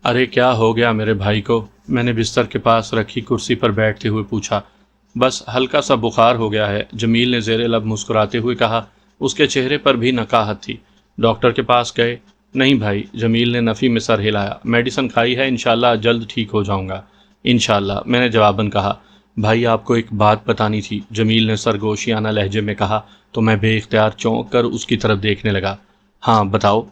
ارے کیا ہو گیا میرے بھائی کو؟ میں نے بستر کے پاس رکھی کرسی پر بیٹھتے ہوئے پوچھا۔ بس ہلکا سا بخار ہو گیا ہے، جمیل نے زیر لب مسکراتے ہوئے کہا۔ اس کے چہرے پر بھی نقاہت تھی۔ ڈاکٹر کے پاس گئے؟ نہیں بھائی، جمیل نے نفی میں سر ہلایا۔ میڈیسن کھائی ہے، انشاءاللہ جلد ٹھیک ہو جاؤں گا۔ انشاءاللہ، میں نے جواباً کہا۔ بھائی آپ کو ایک بات بتانی تھی، جمیل نے سرگوشیانہ لہجے میں کہا تو میں بے اختیار چونک کر اس کی طرف دیکھنے لگا۔ ہاں بتاؤ۔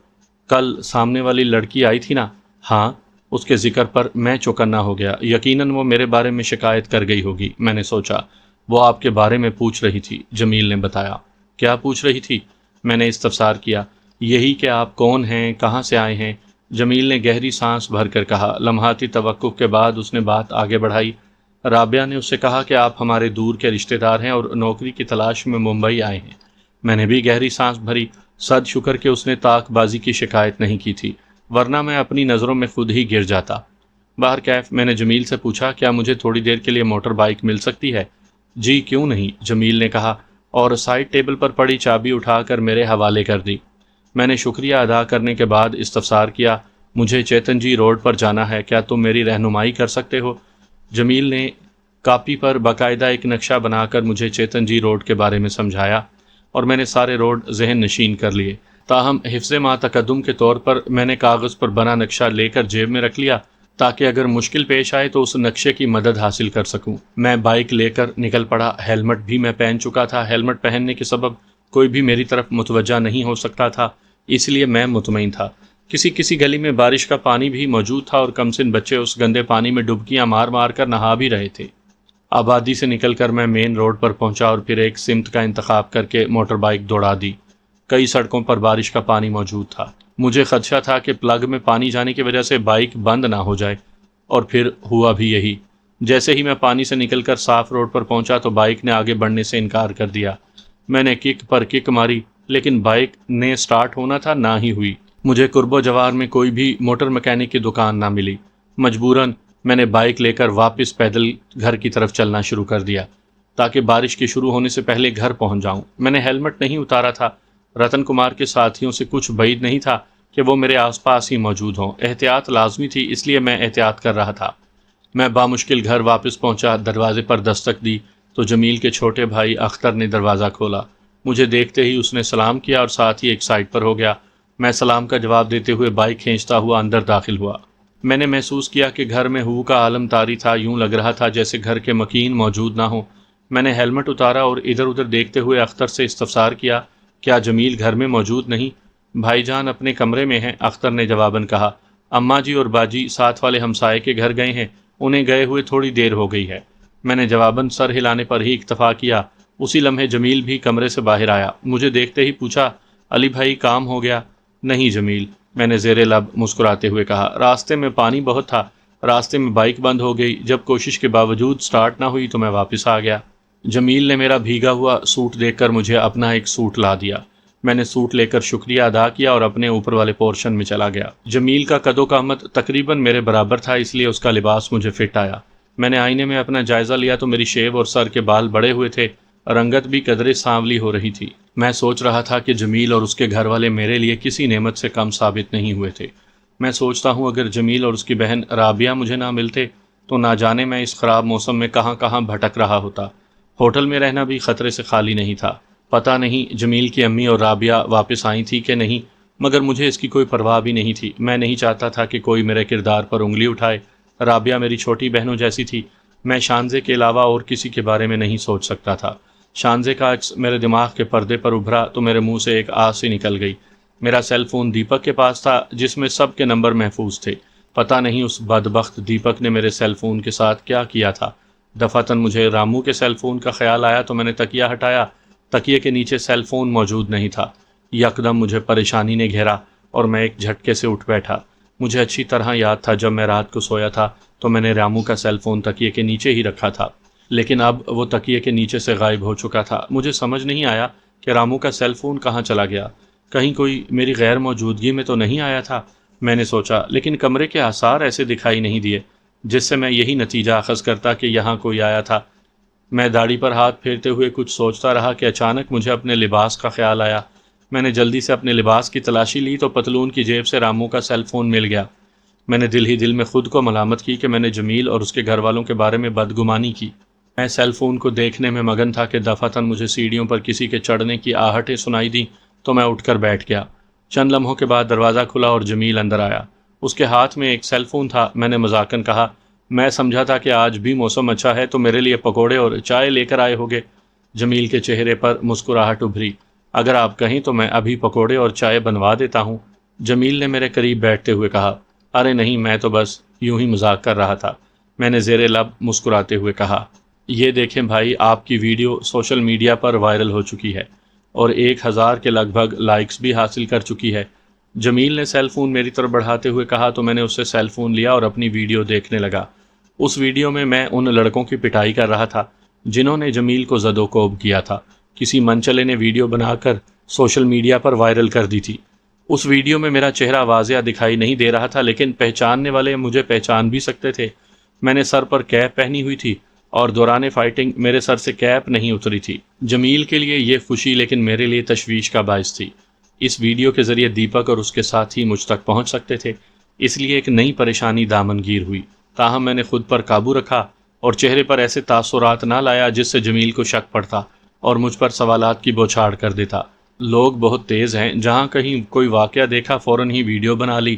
کل سامنے والی لڑکی آئی تھی نا؟ ہاں۔ اس کے ذکر پر میں چوکنا ہو گیا۔ یقیناً وہ میرے بارے میں شکایت کر گئی ہوگی، میں نے سوچا۔ وہ آپ کے بارے میں پوچھ رہی تھی، جمیل نے بتایا۔ کیا پوچھ رہی تھی؟ میں نے استفسار کیا۔ یہی کہ آپ کون ہیں، کہاں سے آئے ہیں؟ جمیل نے گہری سانس بھر کر کہا۔ لمحاتی توقف کے بعد اس نے بات آگے بڑھائی۔ رابعہ نے اس سے کہا کہ آپ ہمارے دور کے رشتہ دار ہیں اور نوکری کی تلاش میں ممبئی آئے ہیں۔ میں نے بھی گہری سانس بھری۔ صد شکر کہ اس نے طاق بازی کی شکایت نہیں کی تھی، ورنہ میں اپنی نظروں میں خود ہی گر جاتا۔ باہر کیف میں نے جمیل سے پوچھا، کیا مجھے تھوڑی دیر کے لیے موٹر بائیک مل سکتی ہے؟ جی کیوں نہیں، جمیل نے کہا اور سائڈ ٹیبل پر پڑی چابی اٹھا کر میرے حوالے کر دی۔ میں نے شکریہ ادا کرنے کے بعد استفسار کیا، مجھے چیتن جی روڈ پر جانا ہے، کیا تم میری رہنمائی کر سکتے ہو؟ جمیل نے کاپی پر باقاعدہ ایک نقشہ بنا کر مجھے چیتن جی روڈ کے بارے میں سمجھایا اور میں نے سارے روڈ ذہن نشین کر لیے۔ تاہم حفظ ما تقدم کے طور پر میں نے کاغذ پر بنا نقشہ لے کر جیب میں رکھ لیا تاکہ اگر مشکل پیش آئے تو اس نقشے کی مدد حاصل کر سکوں۔ میں بائیک لے کر نکل پڑا۔ ہیلمٹ بھی میں پہن چکا تھا۔ ہیلمٹ پہننے کے سبب کوئی بھی میری طرف متوجہ نہیں ہو سکتا تھا، اس لیے میں مطمئن تھا۔ کسی گلی میں بارش کا پانی بھی موجود تھا اور کم سن بچے اس گندے پانی میں ڈبکیاں مار مار کر نہا بھی رہے تھے۔ آبادی سے نکل کر میں مین روڈ پر پہنچا اور پھر ایک سمت کا انتخاب کر کے موٹر بائیک دوڑا دی۔ کئی سڑکوں پر بارش کا پانی موجود تھا۔ مجھے خدشہ تھا کہ پلگ میں پانی جانے کی وجہ سے بائیک بند نہ ہو جائے، اور پھر ہوا بھی یہی۔ جیسے ہی میں پانی سے نکل کر صاف روڈ پر پہنچا تو بائیک نے آگے بڑھنے سے انکار کر دیا۔ میں نے کک پر کک ماری لیکن بائیک نے سٹارٹ ہونا تھا نہ ہی ہوئی۔ مجھے قرب و جوار میں کوئی بھی موٹر میکینک کی دکان نہ ملی۔ مجبوراً میں نے بائیک لے کر واپس پیدل گھر کی طرف چلنا شروع کر دیا تاکہ بارش کے شروع ہونے سے پہلے گھر پہنچ جاؤں۔ میں نے ہیلمٹ نہیں اتارا تھا۔ رتن کمار کے ساتھیوں سے کچھ بعید نہیں تھا کہ وہ میرے آس پاس ہی موجود ہوں۔ احتیاط لازمی تھی، اس لیے میں احتیاط کر رہا تھا۔ میں بامشکل گھر واپس پہنچا۔ دروازے پر دستک دی تو جمیل کے چھوٹے بھائی اختر نے دروازہ کھولا۔ مجھے دیکھتے ہی اس نے سلام کیا اور ساتھ ہی ایک سائڈ پر ہو گیا۔ میں سلام کا جواب دیتے ہوئے بائیک کھینچتا ہوا اندر داخل ہوا۔ میں نے محسوس کیا کہ گھر میں ہو کا عالم طاری تھا، یوں لگ رہا تھا جیسے گھر کے مکین موجود نہ ہوں۔ میں نے ہیلمٹ اتارا اور ادھر ادھر دیکھتے ہوئے اختر سے استفسار کیا، کیا جمیل گھر میں موجود نہیں؟ بھائی جان اپنے کمرے میں ہیں، اختر نے جواباً کہا۔ اماں جی اور باجی ساتھ والے ہمسائے کے گھر گئے ہیں، انہیں گئے ہوئے تھوڑی دیر ہو گئی ہے۔ میں نے جواباً سر ہلانے پر ہی اکتفا کیا۔ اسی لمحے جمیل بھی کمرے سے باہر آیا۔ مجھے دیکھتے ہی پوچھا، علی بھائی کام ہو گیا؟ نہیں جمیل، میں نے زیر لب مسکراتے ہوئے کہا، راستے میں پانی بہت تھا، راستے میں بائیک بند ہو گئی، جب کوشش کے باوجود سٹارٹ نہ ہوئی تو میں واپس آ گیا۔ جمیل نے میرا بھیگا ہوا سوٹ دیکھ کر مجھے اپنا ایک سوٹ لا دیا۔ میں نے سوٹ لے کر شکریہ ادا کیا اور اپنے اوپر والے پورشن میں چلا گیا۔ جمیل کا قد و قامت تقریباً میرے برابر تھا، اس لیے اس کا لباس مجھے فٹ آیا۔ میں نے آئینے میں اپنا جائزہ لیا تو میری شیو اور سر کے بال بڑے ہوئے تھے، رنگت بھی قدرے سانولی ہو رہی تھی۔ میں سوچ رہا تھا کہ جمیل اور اس کے گھر والے میرے لیے کسی نعمت سے کم ثابت نہیں ہوئے تھے۔ میں سوچتا ہوں اگر جمیل اور اس کی بہن رابعہ مجھے نہ ملتے تو نہ جانے میں اس خراب موسم میں کہاں کہاں بھٹک رہا ہوتا۔ ہوٹل میں رہنا بھی خطرے سے خالی نہیں تھا۔ پتہ نہیں جمیل کی امی اور رابعہ واپس آئی تھی کہ نہیں، مگر مجھے اس کی کوئی پرواہ بھی نہیں تھی۔ میں نہیں چاہتا تھا کہ کوئی میرے کردار پر انگلی اٹھائے۔ رابعہ میری چھوٹی بہنوں جیسی تھی۔ میں شانزے کے علاوہ اور کسی کے بارے میں نہیں سوچ سکتا تھا۔ شانزے کا عکس میرے دماغ کے پردے پر ابھرا تو میرے منہ سے ایک آہ سی نکل گئی۔ میرا سیل فون دیپک کے پاس تھا جس میں سب کے نمبر محفوظ تھے۔ پتہ نہیں اس بدبخت دیپک نے میرے سیل فون کے ساتھ کیا کیا تھا۔ دفعتاً مجھے رامو کے سیل فون کا خیال آیا تو میں نے تکیہ ہٹایا۔ تکیے کے نیچے سیل فون موجود نہیں تھا۔ یکدم مجھے پریشانی نے گھیرا اور میں ایک جھٹکے سے اٹھ بیٹھا۔ مجھے اچھی طرح یاد تھا جب میں رات کو سویا تھا تو میں نے رامو کا سیل فون تکیے کے نیچے ہی رکھا تھا، لیکن اب وہ تکیے کے نیچے سے غائب ہو چکا تھا۔ مجھے سمجھ نہیں آیا کہ رامو کا سیل فون کہاں چلا گیا۔ کہیں کوئی میری غیر موجودگی میں تو نہیں آیا تھا، میں نے سوچا، لیکن کمرے کے آثار ایسے دکھائی نہیں دیے جس سے میں یہی نتیجہ اخذ کرتا کہ یہاں کوئی آیا تھا۔ میں داڑھی پر ہاتھ پھیرتے ہوئے کچھ سوچتا رہا کہ اچانک مجھے اپنے لباس کا خیال آیا۔ میں نے جلدی سے اپنے لباس کی تلاشی لی تو پتلون کی جیب سے رامو کا سیل فون مل گیا۔ میں نے دل ہی دل میں خود کو ملامت کی کہ میں نے جمیل اور اس کے گھر والوں کے بارے میں بدگمانی کی۔ میں سیل فون کو دیکھنے میں مگن تھا کہ دفعتاً مجھے سیڑھیوں پر کسی کے چڑھنے کی آہٹیں سنائی دیں تو میں اٹھ کر بیٹھ گیا۔ چند لمحوں کے بعد دروازہ کھلا اور جمیل اندر آیا۔ اس کے ہاتھ میں ایک سیل فون تھا۔ میں نے مذاقاً کہا، میں سمجھا تھا کہ آج بھی موسم اچھا ہے تو میرے لیے پکوڑے اور چائے لے کر آئے ہوگے۔ جمیل کے چہرے پر مسکراہٹ ابھری۔ اگر آپ کہیں تو میں ابھی پکوڑے اور چائے بنوا دیتا ہوں، جمیل نے میرے قریب بیٹھتے ہوئے کہا۔ ارے نہیں، میں تو بس یوں ہی مذاق کر رہا تھا، میں نے زیر لب مسکراتے ہوئے کہا۔ یہ دیکھیں بھائی، آپ کی ویڈیو سوشل میڈیا پر وائرل ہو چکی ہے اور 1000 کے لگ بھگ لائکس بھی حاصل کر چکی ہے۔ جمیل نے سیل فون میری طرف بڑھاتے ہوئے کہا تو میں نے اس سے سیل فون لیا اور اپنی ویڈیو دیکھنے لگا۔ اس ویڈیو میں ان لڑکوں کی پٹائی کر رہا تھا جنہوں نے جمیل کو زد و کوب کیا تھا۔ کسی منچلے نے ویڈیو بنا کر سوشل میڈیا پر وائرل کر دی تھی۔ اس ویڈیو میں میرا چہرہ واضح دکھائی نہیں دے رہا تھا، لیکن پہچاننے والے مجھے پہچان بھی سکتے تھے۔ میں نے سر پر کیپ پہنی ہوئی تھی اور دوران فائٹنگ میرے سر سے کیپ نہیں اتری تھی۔ جمیل کے لیے یہ خوشی لیکن میرے لیے تشویش کا باعث تھی۔ اس ویڈیو کے ذریعے دیپک اور اس کے ساتھی مجھ تک پہنچ سکتے تھے، اس لیے ایک نئی پریشانی دامنگیر ہوئی۔ تاہم میں نے خود پر قابو رکھا اور چہرے پر ایسے تاثرات نہ لایا جس سے جمیل کو شک پڑتا اور مجھ پر سوالات کی بوچھاڑ کر دیتا۔ لوگ بہت تیز ہیں، جہاں کہیں کوئی واقعہ دیکھا فوراً ہی ویڈیو بنا لی۔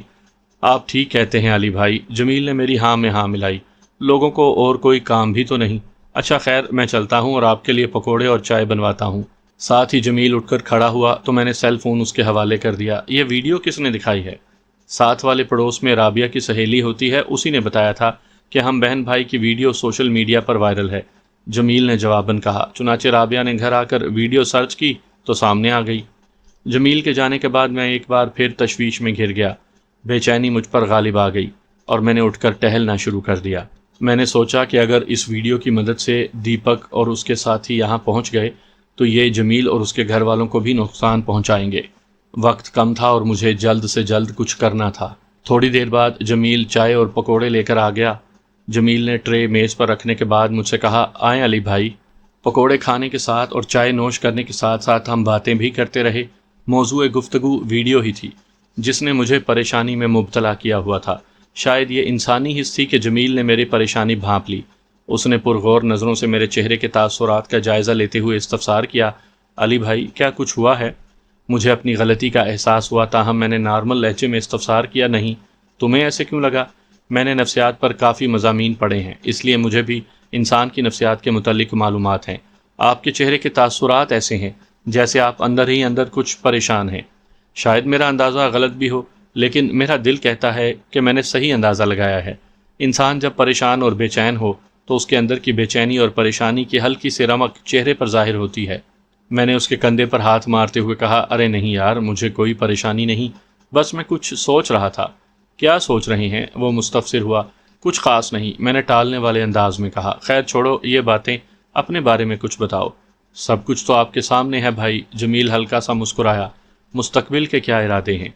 آپ ٹھیک کہتے ہیں علی بھائی، جمیل نے میری ہاں میں ہاں ملائی۔ لوگوں کو اور کوئی کام بھی تو نہیں۔ اچھا خیر، میں چلتا ہوں اور آپ کے لیے پکوڑے اور چائے بنواتا ہوں۔ ساتھ ہی جمیل اٹھ کر کھڑا ہوا تو میں نے سیل فون اس کے حوالے کر دیا۔ یہ ویڈیو کس نے دکھائی ہے؟ ساتھ والے پڑوس میں رابعہ کی سہیلی ہوتی ہے، اسی نے بتایا تھا کہ ہم بہن بھائی کی ویڈیو سوشل میڈیا پر وائرل ہے، جمیل نے جواباً کہا۔ چنانچہ رابعہ نے گھر آ کر ویڈیو سرچ کی تو سامنے آ گئی۔ جمیل کے جانے کے بعد میں ایک بار پھر تشویش میں گھر گیا۔ بے چینی مجھ پر غالب آ گئی اور میں نے اٹھ کر ٹہلنا شروع کر دیا۔ میں نے سوچا کہ اگر اس ویڈیو کی مدد سے دیپک اور اس کے ساتھی یہاں پہنچ گئے تو یہ جمیل اور اس کے گھر والوں کو بھی نقصان پہنچائیں گے۔ وقت کم تھا اور مجھے جلد سے جلد کچھ کرنا تھا۔ تھوڑی دیر بعد جمیل چائے اور پکوڑے لے کر آ گیا۔ جمیل نے ٹرے میز پر رکھنے کے بعد مجھ سے کہا، آئیں علی بھائی۔ پکوڑے کھانے کے ساتھ اور چائے نوش کرنے کے ساتھ ساتھ ہم باتیں بھی کرتے رہے۔ موضوع گفتگو ویڈیو ہی تھی جس نے مجھے پریشانی میں مبتلا کیا ہوا تھا۔ شاید یہ انسانی حص تھی کہ جمیل نے میری پریشانی بھانپ لی۔ اس نے پرغور نظروں سے میرے چہرے کے تاثرات کا جائزہ لیتے ہوئے استفسار کیا، علی بھائی کیا کچھ ہوا ہے؟ مجھے اپنی غلطی کا احساس ہوا، تاہم میں نے نارمل لہجے میں استفسار کیا، نہیں، تمہیں ایسے کیوں لگا؟ میں نے نفسیات پر کافی مضامین پڑھے ہیں، اس لیے مجھے بھی انسان کی نفسیات کے متعلق معلومات ہیں۔ آپ کے چہرے کے تاثرات ایسے ہیں جیسے آپ اندر ہی اندر کچھ پریشان ہیں۔ شاید میرا اندازہ غلط بھی ہو، لیکن میرا دل کہتا ہے کہ میں نے صحیح اندازہ لگایا ہے۔ انسان جب پریشان اور بے چین ہو تو اس کے اندر کی بے چینی اور پریشانی کی ہلکی سی رمق چہرے پر ظاہر ہوتی ہے۔ میں نے اس کے کندھے پر ہاتھ مارتے ہوئے کہا، ارے نہیں یار، مجھے کوئی پریشانی نہیں، بس میں کچھ سوچ رہا تھا۔ کیا سوچ رہے ہیں؟ وہ مستفسر ہوا۔ کچھ خاص نہیں، میں نے ٹالنے والے انداز میں کہا۔ خیر چھوڑو یہ باتیں، اپنے بارے میں کچھ بتاؤ۔ سب کچھ تو آپ کے سامنے ہے بھائی، جمیل ہلکا سا مسکرایا۔ مستقبل کے کیا ارادے ہیں؟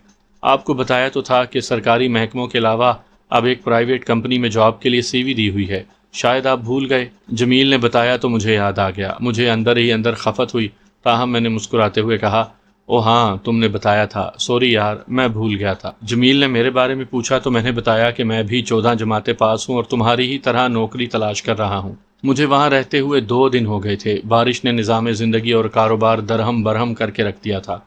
آپ کو بتایا تو تھا کہ سرکاری محکموں کے علاوہ اب ایک پرائیویٹ کمپنی میں جاب کے لیے سی وی دی ہوئی ہے، شاید آپ بھول گئے۔ جمیل نے بتایا تو مجھے یاد آ گیا۔ مجھے اندر ہی اندر خفت ہوئی، تاہم میں نے مسکراتے ہوئے کہا، او ہاں تم نے بتایا تھا، سوری یار میں بھول گیا تھا۔ جمیل نے میرے بارے میں پوچھا تو میں نے بتایا کہ میں بھی 14 جماعتیں پاس ہوں اور تمہاری ہی طرح نوکری تلاش کر رہا ہوں۔ مجھے وہاں رہتے ہوئے 2 دن ہو گئے تھے۔ بارش نے نظام زندگی اور کاروبار درہم برہم کر کے رکھ دیا تھا۔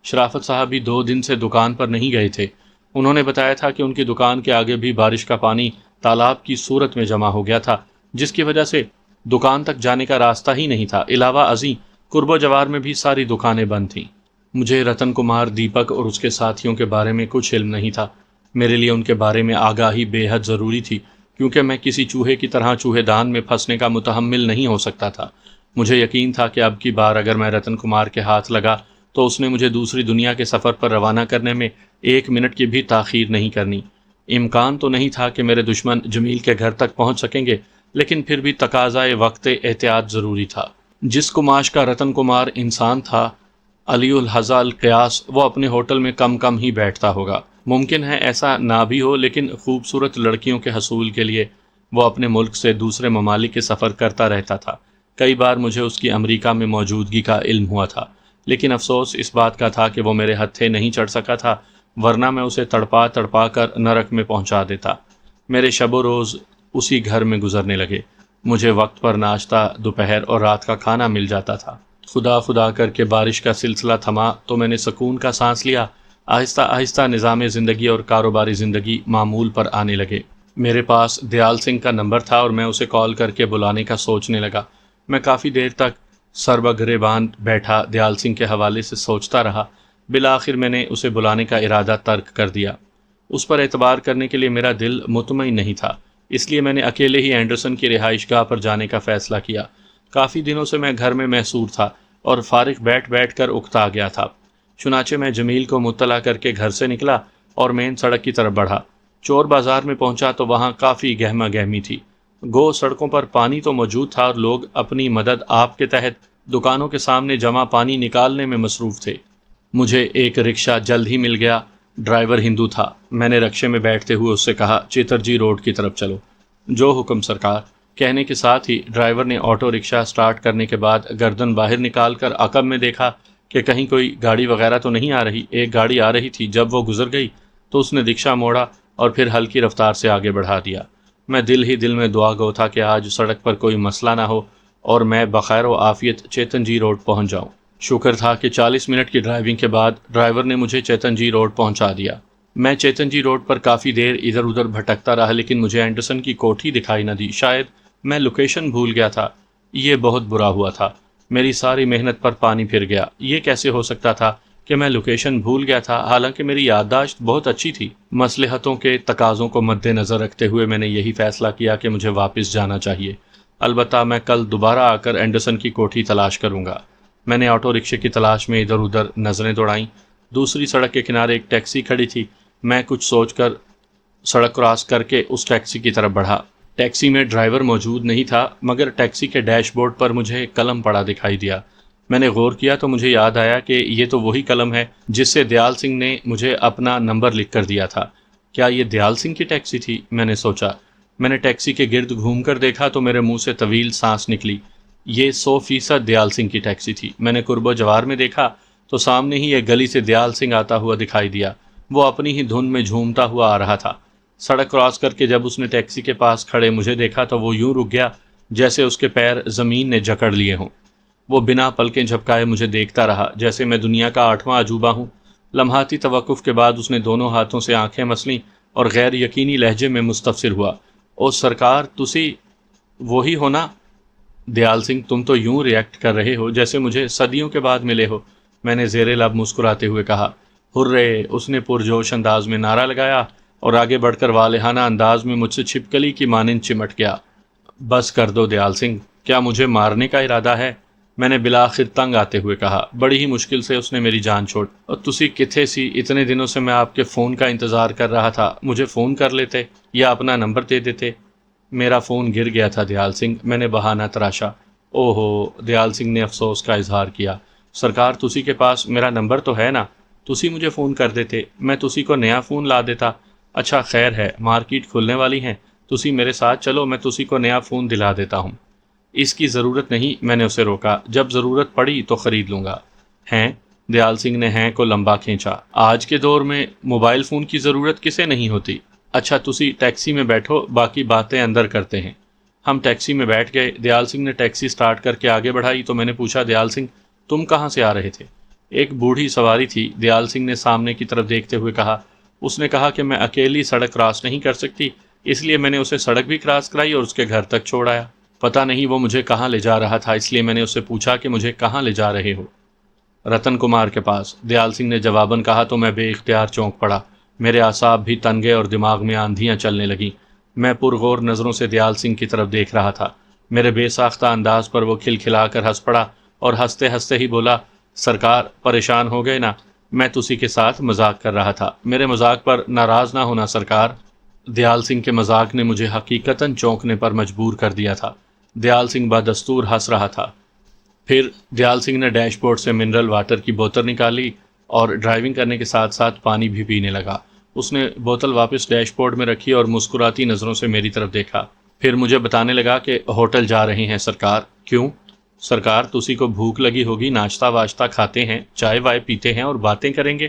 شرافت صاحب بھی 2 دن سے دکان پر نہیں گئے تھے۔ انہوں نے بتایا تھا کہ ان کی دکان کے آگے بھی بارش کا پانی تالاب کی صورت میں جمع ہو گیا تھا، جس کی وجہ سے دکان تک جانے کا راستہ ہی نہیں تھا۔ علاوہ ازیں قرب و جوار میں بھی ساری دکانیں بند تھیں۔ مجھے رتن کمار، دیپک اور اس کے ساتھیوں کے بارے میں کچھ علم نہیں تھا۔ میرے لیے ان کے بارے میں آگاہی بے حد ضروری تھی، کیونکہ میں کسی چوہے کی طرح چوہے دان میں پھنسنے کا متحمل نہیں ہو سکتا تھا۔ مجھے یقین تھا کہ اب کی بار اگر میں رتن کمار کے ہاتھ لگا تو اس نے مجھے دوسری دنیا کے سفر پر روانہ کرنے میں 1 منٹ کی بھی تاخیر نہیں کرنی۔ امکان تو نہیں تھا کہ میرے دشمن جمیل کے گھر تک پہنچ سکیں گے، لیکن پھر بھی تقاضائے وقت احتیاط ضروری تھا۔ جس کماش کا رتن کمار انسان تھا، علی الحظا القیاس، وہ اپنے ہوٹل میں کم ہی بیٹھتا ہوگا۔ ممکن ہے ایسا نہ بھی ہو، لیکن خوبصورت لڑکیوں کے حصول کے لیے وہ اپنے ملک سے دوسرے ممالک کے سفر کرتا رہتا تھا۔ کئی بار مجھے اس کی امریکہ میں موجودگی کا علم ہوا تھا، لیکن افسوس اس بات کا تھا کہ وہ میرے ہتھے نہیں چڑھ سکا تھا۔ ورنہ میں اسے تڑپا تڑپا کر نرک میں پہنچا دیتا۔ میرے شب و روز اسی گھر میں گزرنے لگے۔ مجھے وقت پر ناشتہ، دوپہر اور رات کا کھانا مل جاتا تھا۔ خدا خدا کر کے بارش کا سلسلہ تھما تو میں نے سکون کا سانس لیا۔ آہستہ آہستہ نظام زندگی اور کاروباری زندگی معمول پر آنے لگے۔ میرے پاس دیال سنگھ کا نمبر تھا اور میں اسے کال کر کے بلانے کا سوچنے لگا۔ میں کافی دیر تک سر بگریبان بیٹھا دیال سنگھ کے حوالے سے سوچتا رہا۔ بالآخر میں نے اسے بلانے کا ارادہ ترک کر دیا۔ اس پر اعتبار کرنے کے لیے میرا دل مطمئن نہیں تھا، اس لیے میں نے اکیلے ہی اینڈرسن کی رہائش گاہ پر جانے کا فیصلہ کیا۔ کافی دنوں سے میں گھر میں محصور تھا اور فارغ بیٹھ بیٹھ کر اکتا گیا تھا۔ چنانچہ میں جمیل کو مطلع کر کے گھر سے نکلا اور مین سڑک کی طرف بڑھا۔ چور بازار میں پہنچا تو وہاں کافی گہما گہمی تھی۔ گو سڑکوں پر پانی تو موجود تھا اور لوگ اپنی مدد آپ کے تحت دکانوں کے سامنے جمع پانی نکالنے میں مصروف تھے۔ مجھے ایک رکشہ جلد ہی مل گیا۔ ڈرائیور ہندو تھا۔ میں نے رکشے میں بیٹھتے ہوئے اس سے کہا، چیترجی روڈ کی طرف چلو۔ جو حکم سرکار، کہنے کے ساتھ ہی ڈرائیور نے آٹو رکشہ سٹارٹ کرنے کے بعد گردن باہر نکال کر عقب میں دیکھا کہ کہیں کوئی گاڑی وغیرہ تو نہیں آ رہی۔ ایک گاڑی آ رہی تھی۔ جب وہ گزر گئی تو اس نے رکشہ موڑا اور پھر ہلکی رفتار سے آگے بڑھا دیا۔ میں دل ہی دل میں دعا گو تھا کہ آج سڑک پر کوئی مسئلہ نہ ہو اور میں بخیر و عافیت چیتن جی روڈ پہنچ جاؤں۔ شکر تھا کہ 40 منٹ کی ڈرائیونگ کے بعد ڈرائیور نے مجھے چیتن جی روڈ پہنچا دیا۔ میں چیتن جی روڈ پر کافی دیر ادھر ادھر بھٹکتا رہا لیکن مجھے اینڈرسن کی کوٹھی دکھائی نہ دی۔ شاید میں لوکیشن بھول گیا تھا۔ یہ بہت برا ہوا تھا۔ میری ساری محنت پر پانی پھر گیا۔ یہ کیسے ہو سکتا تھا کہ میں لوکیشن بھول گیا تھا، حالانکہ میری یادداشت بہت اچھی تھی۔ مصلحتوں کے تقاضوں کو مد نظر رکھتے ہوئے میں نے یہی فیصلہ کیا کہ مجھے واپس جانا چاہیے۔ البتہ میں کل دوبارہ آ کر اینڈرسن کی کوٹھی تلاش کروں گا۔ میں نے آٹو رکشے کی تلاش میں ادھر ادھر نظریں دوڑائیں۔ دوسری سڑک کے کنارے ایک ٹیکسی کھڑی تھی۔ میں کچھ سوچ کر سڑک کراس کر کے اس ٹیکسی کی طرف بڑھا۔ ٹیکسی میں ڈرائیور موجود نہیں تھا، مگر ٹیکسی کے ڈیش بورڈ پر مجھے ایک قلم پڑا دکھائی دیا۔ میں نے غور کیا تو مجھے یاد آیا کہ یہ تو وہی قلم ہے جس سے دیال سنگھ نے مجھے اپنا نمبر لکھ کر دیا تھا۔ کیا یہ دیال سنگھ کی ٹیکسی تھی؟ میں نے سوچا۔ میں نے ٹیکسی کے گرد گھوم کر دیکھا تو میرے منہ سے طویل سانس نکلی۔ یہ 100% دیال سنگھ کی ٹیکسی تھی۔ میں نے قرب و جوار میں دیکھا تو سامنے ہی ایک گلی سے دیال سنگھ آتا ہوا دکھائی دیا۔ وہ اپنی ہی دھن میں جھومتا ہوا آ رہا تھا۔ سڑک کراس کر کے جب اس نے ٹیکسی کے پاس کھڑے مجھے دیکھا تو وہ یوں رک گیا جیسے اس کے پیر زمین نے جکڑ لیے ہوں۔ وہ بنا پلکیں جھپکائے مجھے دیکھتا رہا جیسے میں دنیا کا 8واں عجوبہ ہوں۔ لمحاتی توقف کے بعد اس نے دونوں ہاتھوں سے آنکھیں مسلیں اور غیر یقینی لہجے میں مستفسر ہوا، او سرکار تسی وہی ہو نا؟ دیال سنگھ، تم تو یوں ریئیکٹ کر رہے ہو جیسے مجھے صدیوں کے بعد ملے ہو۔ میں نے زیر لب مسکراتے ہوئے کہا، ہرے! اس نے پرجوش انداز میں نعرہ لگایا اور آگے بڑھ کر والہانہ انداز میں مجھ سے چھپکلی کی مانند چمٹ گیا۔ بس کر دو دیال سنگھ، کیا مجھے مارنے کا ارادہ ہے؟ میں نے بلاخر تنگ آتے ہوئے کہا۔ بڑی ہی مشکل سے اس نے میری جان چھوڑ، اور تسی کتھے سی؟ اتنے دنوں سے میں آپ کے فون کا انتظار کر رہا تھا۔ مجھے فون کر لیتے یا اپنا نمبر دے دیتے۔ میرا فون گر گیا تھا دیال سنگھ، میں نے بہانہ تراشا۔ او ہو! دیال سنگھ نے افسوس کا اظہار کیا۔ سرکار تسی کے پاس میرا نمبر تو ہے نا؟ تسی مجھے فون کر دیتے، میں تسی کو نیا فون لا دیتا۔ اچھا خیر ہے، مارکیٹ کھلنے والی ہیں، تسی میرے ساتھ چلو، میں تسی کو نیا فون دلا دیتا ہوں۔ اس کی ضرورت نہیں، میں نے اسے روکا، جب ضرورت پڑی تو خرید لوں گا۔ ہیں؟ دیال سنگھ نے ہیں کو لمبا کھینچا۔ آج کے دور میں موبائل فون کی ضرورت کسے نہیں ہوتی؟ اچھا تسی ٹیکسی میں بیٹھو، باقی باتیں اندر کرتے ہیں۔ ہم ٹیکسی میں بیٹھ گئے۔ دیال سنگھ نے ٹیکسی سٹارٹ کر کے آگے بڑھائی تو میں نے پوچھا، دیال سنگھ تم کہاں سے آ رہے تھے؟ ایک بوڑھی سواری تھی، دیال سنگھ نے سامنے کی طرف دیکھتے ہوئے کہا۔ اس نے کہا کہ میں اکیلی سڑک کراس نہیں کر سکتی، اس لیے میں نے اسے سڑک بھی کراس کرائی اور اس کے گھر تک چھوڑ آیا۔ پتہ نہیں وہ مجھے کہاں لے جا رہا تھا، اس لیے میں نے اس سے پوچھا کہ مجھے کہاں لے جا رہے ہو؟ رتن کمار کے پاس، دیال سنگھ نے جواباً کہا تو میں بے اختیار چونک پڑا۔ میرے اعصاب بھی تن گئے اور دماغ میں آندھیاں چلنے لگیں۔ میں پرغور نظروں سے دیال سنگھ کی طرف دیکھ رہا تھا۔ میرے بے ساختہ انداز پر وہ کھلکھلا کر ہنس پڑا اور ہنستے ہنستے ہی بولا، سرکار پریشان ہو گئے نا؟ میں تسی کے ساتھ مذاق کر رہا تھا، میرے مذاق پر ناراض نہ ہونا سرکار۔ دیال سنگھ کے مذاق نے مجھے حقیقتاً چونکنے پر مجبور کر دیا تھا۔ دیال سنگھ بدستور ہنس رہا تھا۔ پھر دیال سنگھ نے ڈیش بورڈ سے منرل واٹر کی بوتل نکالی اور ڈرائیونگ کرنے کے ساتھ ساتھ پانی بھی پینے لگا۔ اس نے بوتل واپس ڈیش بورڈ میں رکھی اور مسکراتی نظروں سے میری طرف دیکھا۔ پھر مجھے بتانے لگا کہ ہوٹل جا رہے ہیں سرکار۔ کیوں؟ سرکار تسی کو بھوک لگی ہوگی، ناشتہ واشتہ کھاتے ہیں، چائے وائے پیتے ہیں اور باتیں کریں گے۔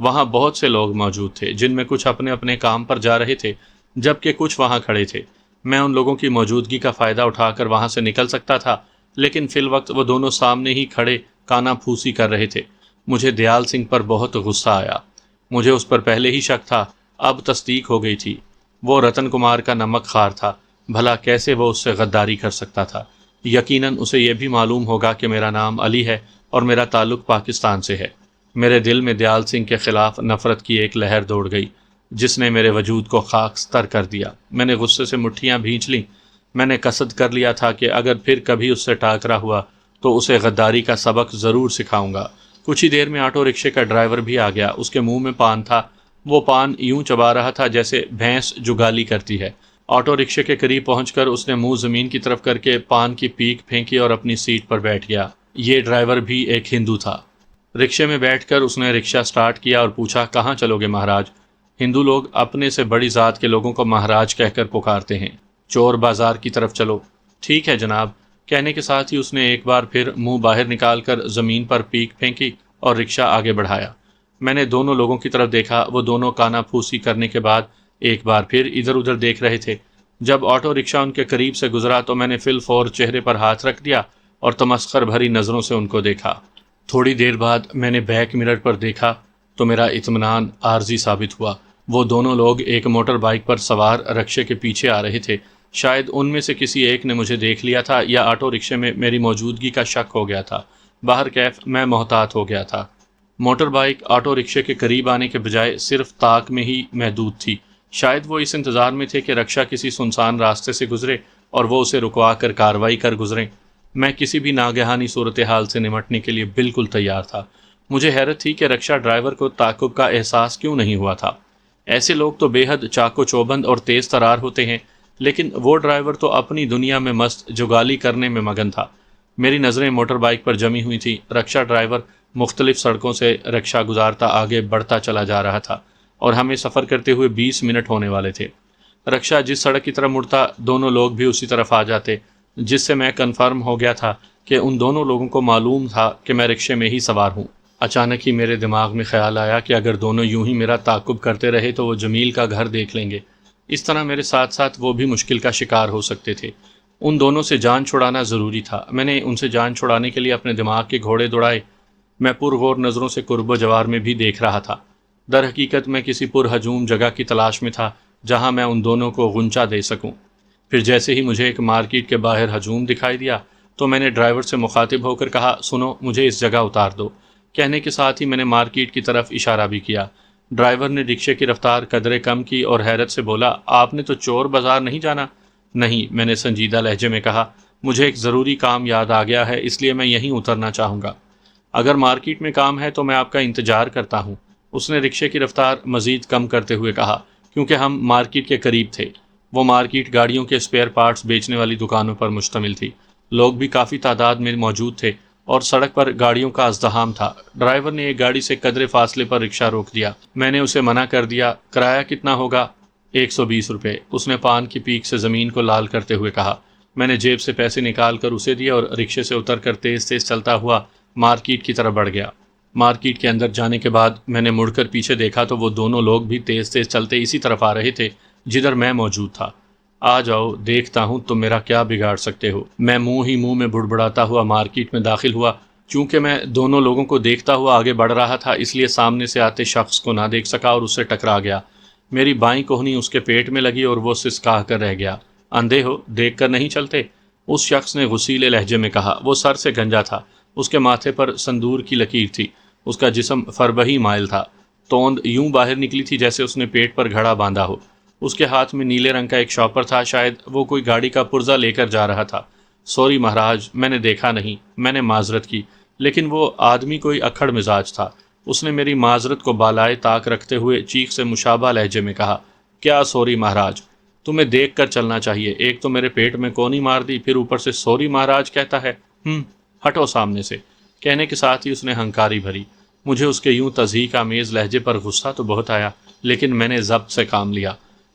وہاں بہت سے لوگ موجود تھے جن میں کچھ اپنے اپنے کام پر جا رہے تھے جبکہ کچھ وہاں کھڑے تھے۔ میں ان لوگوں کی موجودگی کا فائدہ اٹھا کر وہاں سے نکل سکتا تھا، لیکن فی الوقت وہ دونوں سامنے ہی کھڑے کانا پھوسی کر رہے تھے۔ مجھے دیال سنگھ پر بہت غصہ آیا۔ مجھے اس پر پہلے ہی شک تھا، اب تصدیق ہو گئی تھی۔ وہ رتن کمار کا نمک خوار تھا، بھلا کیسے وہ اس سے غداری کر سکتا تھا؟ یقیناً اسے یہ بھی معلوم ہوگا کہ میرا نام علی ہے اور میرا تعلق پاکستان سے ہے۔ میرے دل میں دیال سنگھ کے خلاف نفرت کی ایک لہر دوڑ گئی جس نے میرے وجود کو خاکستر کر دیا۔ میں نے غصے سے مٹھیاں بھینچ لیں۔ میں نے قصد کر لیا تھا کہ اگر پھر کبھی اس سے ٹاکرا ہوا تو اسے غداری کا سبق ضرور سکھاؤں گا۔ کچھ ہی دیر میں آٹو رکشے کا ڈرائیور بھی آ گیا۔ اس کے منہ میں پان تھا۔ وہ پان یوں چبا رہا تھا جیسے بھینس جو گالی کرتی ہے۔ آٹو رکشے کے قریب پہنچ کر اس نے منہ زمین کی طرف کر کے پان کی پیک پھینکی اور اپنی سیٹ پر بیٹھ گیا۔ یہ ڈرائیور بھی ایک ہندو تھا۔ رکشے میں بیٹھ کر اس نے رکشہ سٹارٹ کیا اور پوچھا، کہاں چلو گے مہاراج؟ ہندو لوگ اپنے سے بڑی ذات کے لوگوں کو مہاراج کہہ کر پکارتے ہیں۔ چور بازار کی طرف چلو۔ ٹھیک ہے جناب، کہنے کے ساتھ ہی اس نے ایک بار پھر منہ باہر نکال کر زمین پر پیک پھینکی اور رکشہ آگے بڑھایا۔ میں نے دونوں لوگوں کی طرف دیکھا۔ وہ دونوں کانا پھوسی کرنے کے بعد ایک بار پھر ادھر ادھر دیکھ رہے تھے۔ جب آٹو رکشہ ان کے قریب سے گزرا تو میں نے فی الفور چہرے پر ہاتھ رکھ دیا اور تمسخر بھری نظروں سے ان کو دیکھا۔ تھوڑی دیر بعد میں نے بیک مرر پر دیکھا تو میرا اطمینان عارضی ثابت ہوا۔ وہ دونوں لوگ ایک موٹر بائک پر سوار رکشے کے پیچھے آ رہے تھے۔ شاید ان میں سے کسی ایک نے مجھے دیکھ لیا تھا یا آٹو رکشے میں میری موجودگی کا شک ہو گیا تھا۔ باہر کیف میں محتاط ہو گیا تھا۔ موٹر بائک آٹو رکشے کے قریب آنے کے بجائے صرف طاق میں ہی محدود تھی۔ شاید وہ اس انتظار میں تھے کہ رکشہ کسی سنسان راستے سے گزرے اور وہ اسے رکوا کر کارروائی کر گزریں۔ میں کسی بھی ناگہانی صورتحال سے نمٹنے کے لیے بالکل تیار تھا۔ مجھے حیرت تھی کہ رکشہ ڈرائیور کو تعاقب کا احساس کیوں نہیں ہوا تھا۔ ایسے لوگ تو بے حد چاق و چوبند اور تیز ترار ہوتے ہیں، لیکن وہ ڈرائیور تو اپنی دنیا میں مست جگالی کرنے میں مگن تھا۔ میری نظریں موٹر بائک پر جمی ہوئی تھی۔ رکشہ ڈرائیور مختلف سڑکوں سے رکشہ گزارتا آگے بڑھتا چلا جا رہا تھا اور ہمیں سفر کرتے ہوئے 20 منٹ ہونے والے تھے۔ رکشہ جس سڑک کی طرف مڑتا دونوں لوگ بھی اسی طرف آ جاتے، جس سے میں کنفرم ہو گیا تھا کہ ان دونوں لوگوں کو معلوم تھا کہ میں رکشے میں ہی سوار ہوں۔ اچانک ہی میرے دماغ میں خیال آیا کہ اگر دونوں یوں ہی میرا تعاقب کرتے رہے تو وہ جمیل کا گھر دیکھ لیں گے۔ اس طرح میرے ساتھ ساتھ وہ بھی مشکل کا شکار ہو سکتے تھے۔ ان دونوں سے جان چھڑانا ضروری تھا۔ میں نے ان سے جان چھڑانے کے لیے اپنے دماغ کے گھوڑے دوڑائے۔ میں پرغور نظروں سے قرب و جوار میں بھی دیکھ رہا تھا۔ در حقیقت میں کسی پرہجوم جگہ کی تلاش میں تھا جہاں میں ان دونوں کو غنچہ دے سکوں۔ پھر جیسے ہی مجھے ایک مارکیٹ کے باہر ہجوم دکھائی دیا تو میں نے ڈرائیور سے مخاطب ہو کر کہا، سنو، مجھے اس جگہ اتار دو۔ کہنے کے ساتھ ہی میں نے مارکیٹ کی طرف اشارہ بھی کیا۔ ڈرائیور نے رکشے کی رفتار قدرے کم کی اور حیرت سے بولا، آپ نے تو چور بازار نہیں جانا؟ نہیں، میں نے سنجیدہ لہجے میں کہا، مجھے ایک ضروری کام یاد آ گیا ہے، اس لیے میں یہیں اترنا چاہوں گا۔ اگر مارکیٹ میں کام ہے تو میں آپ کا انتظار کرتا ہوں، اس نے رکشے کی رفتار مزید کم کرتے ہوئے کہا، کیونکہ ہم مارکیٹ کے قریب تھے۔ وہ مارکیٹ گاڑیوں کے اسپیئر پارٹس بیچنے والی دکانوں پر مشتمل تھی۔ لوگ بھی کافی تعداد میں موجود تھے اور سڑک پر گاڑیوں کا ازدحام تھا۔ ڈرائیور نے ایک گاڑی سے قدرے فاصلے پر رکشہ روک دیا۔ میں نے اسے منع کر دیا۔ کرایہ کتنا ہوگا؟ 120 روپے، اس نے پان کی پیک سے زمین کو لال کرتے ہوئے کہا۔ میں نے جیب سے پیسے نکال کر اسے دیے اور رکشے سے اتر کر تیز تیز چلتا ہوا مارکیٹ کی طرف بڑھ گیا۔ مارکیٹ کے اندر جانے کے بعد میں نے مڑ کر پیچھے دیکھا تو وہ دونوں لوگ بھی تیز تیز چلتے اسی طرف آ رہے تھے جدھر میں موجود تھا۔ آ جاؤ، دیکھتا ہوں تم میرا کیا بگاڑ سکتے ہو۔ میں منہ ہی منہ میں بڑبڑاتا ہوا مارکیٹ میں داخل ہوا۔ چونکہ میں دونوں لوگوں کو دیکھتا ہوا آگے بڑھ رہا تھا، اس لیے سامنے سے آتے شخص کو نہ دیکھ سکا اور اس سے ٹکرا گیا۔ میری بائیں کوہنی اس کے پیٹ میں لگی اور وہ سسکا کر رہ گیا۔ اندھے ہو، دیکھ کر نہیں چلتے؟ اس شخص نے غصیلے لہجے میں کہا۔ وہ سر سے گنجا تھا، اس کے ماتھے پر سندور کی لکیر تھی، اس کا جسم فربہی مائل تھا، توند یوں باہر نکلی تھی جیسے اس نے پیٹ پر گھڑا باندھا ہو۔ اس کے ہاتھ میں نیلے رنگ کا ایک شاپر تھا، شاید وہ کوئی گاڑی کا پرزہ لے کر جا رہا تھا۔ سوری مہاراج، میں نے دیکھا نہیں، میں نے معذرت کی، لیکن وہ آدمی کوئی اکھڑ مزاج تھا۔ اس نے میری معذرت کو بالائے طاق رکھتے ہوئے چیخ سے مشابہ لہجے میں کہا، کیا سوری مہاراج؟ تمہیں دیکھ کر چلنا چاہیے، ایک تو میرے پیٹ میں کونی مار دی، پھر اوپر سے سوری مہاراج کہتا ہے۔ ہٹو سامنے سے، کہنے کے ساتھ ہی اس نے ہنکاری بھری۔ مجھے اس کے یوں تضحیک آمیز لہجے پر غصہ تو بہت آیا، لیکن میں نے ضبط سے کام لیا۔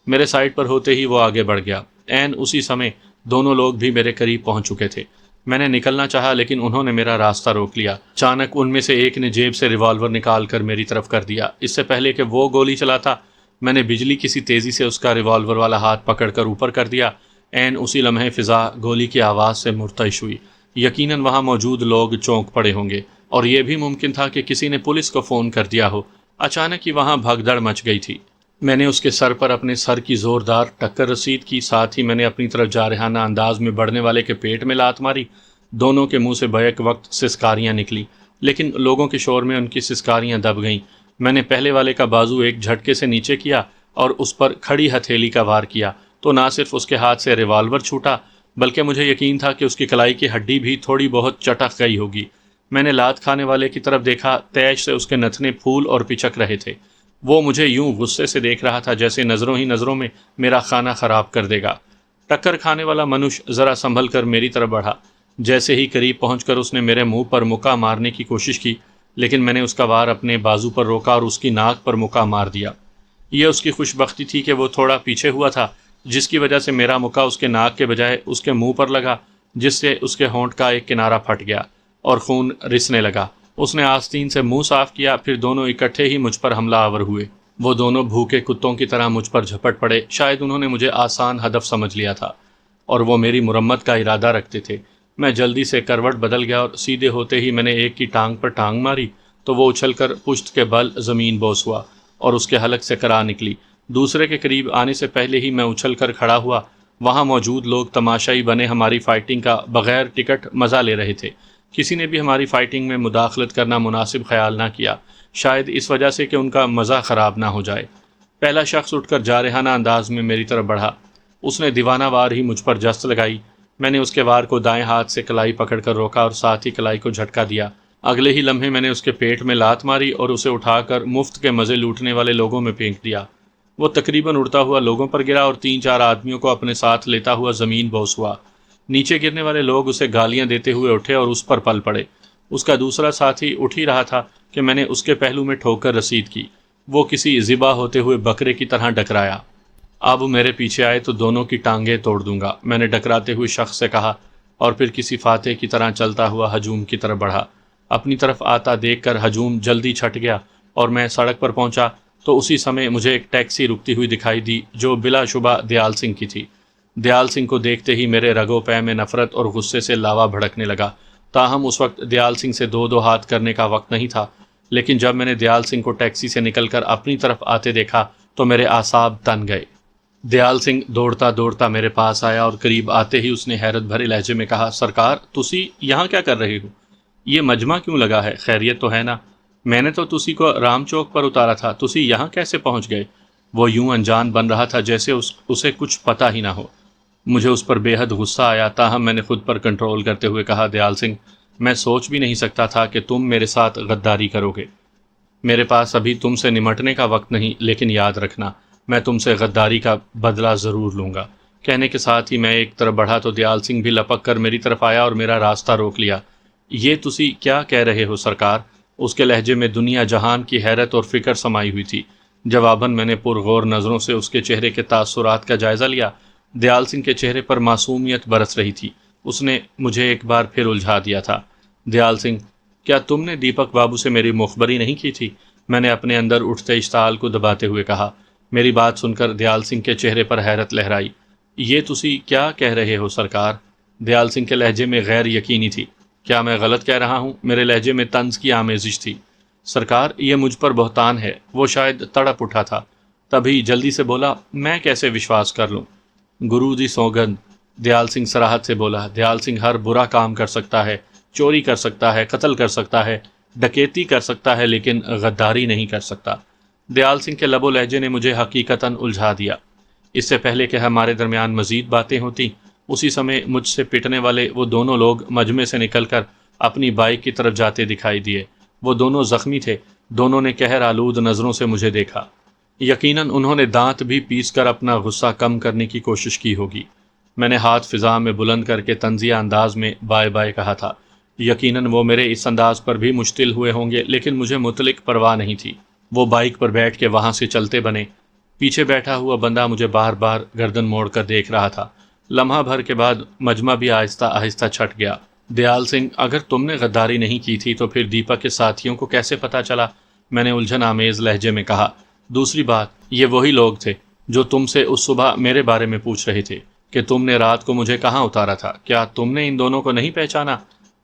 میرے سائڈ پر ہوتے ہی وہ آگے بڑھ گیا۔ عین اسی سمے دونوں لوگ بھی میرے قریب پہنچ چکے تھے۔ میں نے نکلنا چاہا لیکن انہوں نے میرا راستہ روک لیا۔ اچانک ان میں سے ایک نے جیب سے ریوالور نکال کر میری طرف کر دیا۔ اس سے پہلے کہ وہ گولی چلاتا میں نے بجلی کسی تیزی سے اس کا ریوالور والا ہاتھ پکڑ کر اوپر کر دیا۔ عین اسی لمحے فضا گولی کی آواز سے مرتعش ہوئی۔ یقیناً وہاں موجود لوگ چونک پڑے ہوں گے، اور یہ بھی ممکن تھا کہ کسی نے پولیس کو فون کر دیا ہو۔ اچانک ہی وہاں بھگدڑ مچ گئی تھی۔ میں نے اس کے سر پر اپنے سر کی زوردار ٹکر رسید کی، ساتھ ہی میں نے اپنی طرف جارحانہ انداز میں بڑھنے والے کے پیٹ میں لات ماری۔ دونوں کے منہ سے بیک وقت سسکاریاں نکلی، لیکن لوگوں کے شور میں ان کی سسکاریاں دب گئیں۔ میں نے پہلے والے کا بازو ایک جھٹکے سے نیچے کیا اور اس پر کھڑی ہتھیلی کا وار کیا تو نہ صرف اس کے ہاتھ سے ریوالور چھوٹا، بلکہ مجھے یقین تھا کہ اس کی کلائی کی ہڈی بھی تھوڑی بہت چٹک گئی ہوگی۔ میں نے لات کھانے والے کی طرف دیکھا، تیش سے اس کے نتنے پھول اور پچک رہے تھے۔ وہ مجھے یوں غصے سے دیکھ رہا تھا جیسے نظروں ہی نظروں میں میرا کھانا خراب کر دے گا۔ ٹکر کھانے والا منوش ذرا سنبھل کر میری طرف بڑھا۔ جیسے ہی قریب پہنچ کر اس نے میرے منہ پر مکہ مارنے کی کوشش کی، لیکن میں نے اس کا وار اپنے بازو پر روکا اور اس کی ناک پر مکہ مار دیا۔ یہ اس کی خوش بختی تھی کہ وہ تھوڑا پیچھے ہوا تھا، جس کی وجہ سے میرا مکہ اس کے ناک کے بجائے اس کے منہ پر لگا، جس سے اس کے ہونٹ کا ایک کنارہ پھٹ گیا اور خون رسنے لگا۔ اس نے آستین سے منہ صاف کیا، پھر دونوں اکٹھے ہی مجھ پر حملہ آور ہوئے۔ وہ دونوں بھوکے کتوں کی طرح مجھ پر جھپٹ پڑے۔ شاید انہوں نے مجھے آسان ہدف سمجھ لیا تھا اور وہ میری مرمت کا ارادہ رکھتے تھے۔ میں جلدی سے کروٹ بدل گیا اور سیدھے ہوتے ہی میں نے ایک کی ٹانگ پر ٹانگ ماری تو وہ اچھل کر پشت کے بل زمین بوس ہوا اور اس کے حلق سے کرا نکلی۔ دوسرے کے قریب آنے سے پہلے ہی میں اچھل کر کھڑا ہوا۔ وہاں موجود لوگ تماشائی بنے ہماری فائٹنگ کا بغیر ٹکٹ مزہ لے رہے تھے۔ کسی نے بھی ہماری فائٹنگ میں مداخلت کرنا مناسب خیال نہ کیا، شاید اس وجہ سے کہ ان کا مزہ خراب نہ ہو جائے۔ پہلا شخص اٹھ کر جارحانہ انداز میں میری طرف بڑھا۔ اس نے دیوانہ وار ہی مجھ پر جست لگائی۔ میں نے اس کے وار کو دائیں ہاتھ سے کلائی پکڑ کر روکا اور ساتھ ہی کلائی کو جھٹکا دیا۔ اگلے ہی لمحے میں نے اس کے پیٹ میں لات ماری اور اسے اٹھا کر مفت کے مزے لوٹنے والے لوگوں میں پھینک دیا۔ وہ تقریباً اڑتا ہوا لوگوں پر گرا اور 3-4 آدمیوں کو اپنے ساتھ لیتا ہوا زمین بوس ہوا۔ نیچے گرنے والے لوگ اسے گالیاں دیتے ہوئے اٹھے اور اس پر پل پڑے۔ اس کا دوسرا ساتھی اٹھ ہی رہا تھا کہ میں نے اس کے پہلو میں ٹھوک کر رسید کی۔ وہ کسی ذبح ہوتے ہوئے بکرے کی طرح ڈکرایا۔ اب میرے پیچھے آئے تو دونوں کی ٹانگیں توڑ دوں گا، میں نے ڈکراتے ہوئے شخص سے کہا، اور پھر کسی فاتح کی طرح چلتا ہوا ہجوم کی طرف بڑھا۔ اپنی طرف آتا دیکھ کر ہجوم جلدی چھٹ گیا اور میں سڑک پر پہنچا تو اسی سمے مجھے ایک ٹیکسی رکتی ہوئی دکھائی دی جو بلا شبہ دیال سنگھ کی تھی۔ دیال سنگھ کو دیکھتے ہی میرے رگو پے میں نفرت اور غصے سے لاوا بھڑکنے لگا۔ تاہم اس وقت دیال سنگھ سے دو ہاتھ کرنے کا وقت نہیں تھا، لیکن جب میں نے دیال سنگھ کو ٹیکسی سے نکل کر اپنی طرف آتے دیکھا تو میرے اعصاب تن گئے۔ دیال سنگھ دوڑتا دوڑتا میرے پاس آیا اور قریب آتے ہی اس نے حیرت بھرے لہجے میں کہا، سرکار تسی یہاں کیا کر رہے ہو؟ یہ مجمع کیوں لگا ہے؟ خیریت تو ہے نا؟ میں نے تو تسی کو رام چوک پر اتارا تھا، تسی یہاں کیسے پہنچ گئے؟ وہ یوں انجان بن رہا تھا جیسے اسے کچھ پتہ ہی نہ ہو۔ مجھے اس پر بے حد غصہ آیا، تاہم میں نے خود پر کنٹرول کرتے ہوئے کہا، دیال سنگھ میں سوچ بھی نہیں سکتا تھا کہ تم میرے ساتھ غداری کرو گے۔ میرے پاس ابھی تم سے نمٹنے کا وقت نہیں، لیکن یاد رکھنا میں تم سے غداری کا بدلہ ضرور لوں گا۔ کہنے کے ساتھ ہی میں ایک طرف بڑھا تو دیال سنگھ بھی لپک کر میری طرف آیا اور میرا راستہ روک لیا۔ یہ تسی کیا کہہ رہے ہو سرکار؟ اس کے لہجے میں دنیا جہان کی حیرت اور فکر سمائی ہوئی تھی۔ جواباً میں نے پرغور نظروں سے اس کے چہرے کے تاثرات کا جائزہ لیا۔ دیال سنگھ کے چہرے پر معصومیت برس رہی تھی۔ اس نے مجھے ایک بار پھر الجھا دیا تھا۔ دیال سنگھ کیا تم نے دیپک بابو سے میری مخبری نہیں کی تھی؟ میں نے اپنے اندر اٹھتے اشتعال کو دباتے ہوئے کہا۔ میری بات سن کر دیال سنگھ کے چہرے پر حیرت لہرائی۔ یہ تسی کیا کہہ رہے ہو سرکار؟ دیال سنگھ کے لہجے میں غیر یقینی تھی۔ کیا میں غلط کہہ رہا ہوں؟ میرے لہجے میں طنز کی آمیزش تھی۔ سرکار یہ مجھ پر بہتان ہے۔ وہ شاید تڑپ اٹھا تھا، تبھی جلدی سے بولا، میں کیسے وشواس کر لوں؟ گرو دی سوگند، دیال سنگھ صراحت سے بولا۔ دیال سنگھ ہر برا کام کر سکتا ہے، چوری کر سکتا ہے، قتل کر سکتا ہے، ڈکیتی کر سکتا ہے، لیکن غداری نہیں کر سکتا۔ دیال سنگھ کے لب و لہجے نے مجھے حقیقتاً الجھا دیا۔ اس سے پہلے کہ ہمارے درمیان مزید باتیں ہوتیں، اسی سمے مجھ سے پٹنے والے وہ دونوں لوگ مجمع سے نکل کر اپنی بائک کی طرف جاتے دکھائی دیے۔ وہ دونوں زخمی تھے، دونوں نے قہر آلود نظروں سے مجھے دیکھا۔ یقیناً انہوں نے دانت بھی پیس کر اپنا غصہ کم کرنے کی کوشش کی ہوگی۔ میں نے ہاتھ فضا میں بلند کر کے طنزیہ انداز میں بائے بائے کہا تھا۔ یقیناً وہ میرے اس انداز پر بھی مشتل ہوئے ہوں گے، لیکن مجھے مطلق پرواہ نہیں تھی۔ وہ بائک پر بیٹھ کے وہاں سے چلتے بنے۔ پیچھے بیٹھا ہوا بندہ مجھے بار بار گردن موڑ کر دیکھ رہا تھا۔ لمحہ بھر کے بعد مجمع بھی آہستہ آہستہ چھٹ گیا۔ دیال سنگھ، اگر تم نے غداری نہیں کی تھی تو پھر دیپک کے ساتھیوں کو کیسے پتہ چلا؟ میں نے الجھن آمیز لہجے میں کہا۔ دوسری بات، یہ وہی لوگ تھے جو تم سے اس صبح میرے بارے میں پوچھ رہے تھے کہ تم نے رات کو مجھے کہاں اتارا تھا۔ کیا تم نے ان دونوں کو نہیں پہچانا؟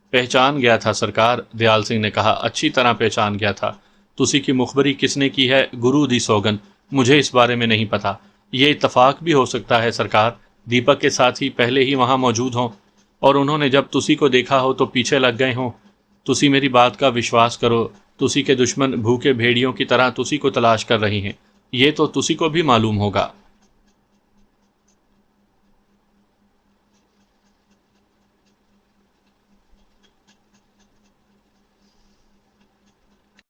پہچان گیا تھا سرکار، دیال سنگھ نے کہا، اچھی طرح پہچان گیا تھا۔ تسی کی مخبری کس نے کی ہے؟ گرو دی سوگن، مجھے اس بارے میں نہیں پتا۔ یہ اتفاق بھی ہو سکتا ہے سرکار، دیپک کے ساتھی پہلے ہی وہاں موجود ہوں اور انہوں نے جب تسی کو دیکھا ہو تو پیچھے لگ گئے ہوں۔ تسی میری بات کا وشواس کرو، تسی کے دشمن بھوکے بھیڑیوں کی طرح تسی کو تلاش کر رہی ہیں، یہ تو تسی کو بھی معلوم ہوگا۔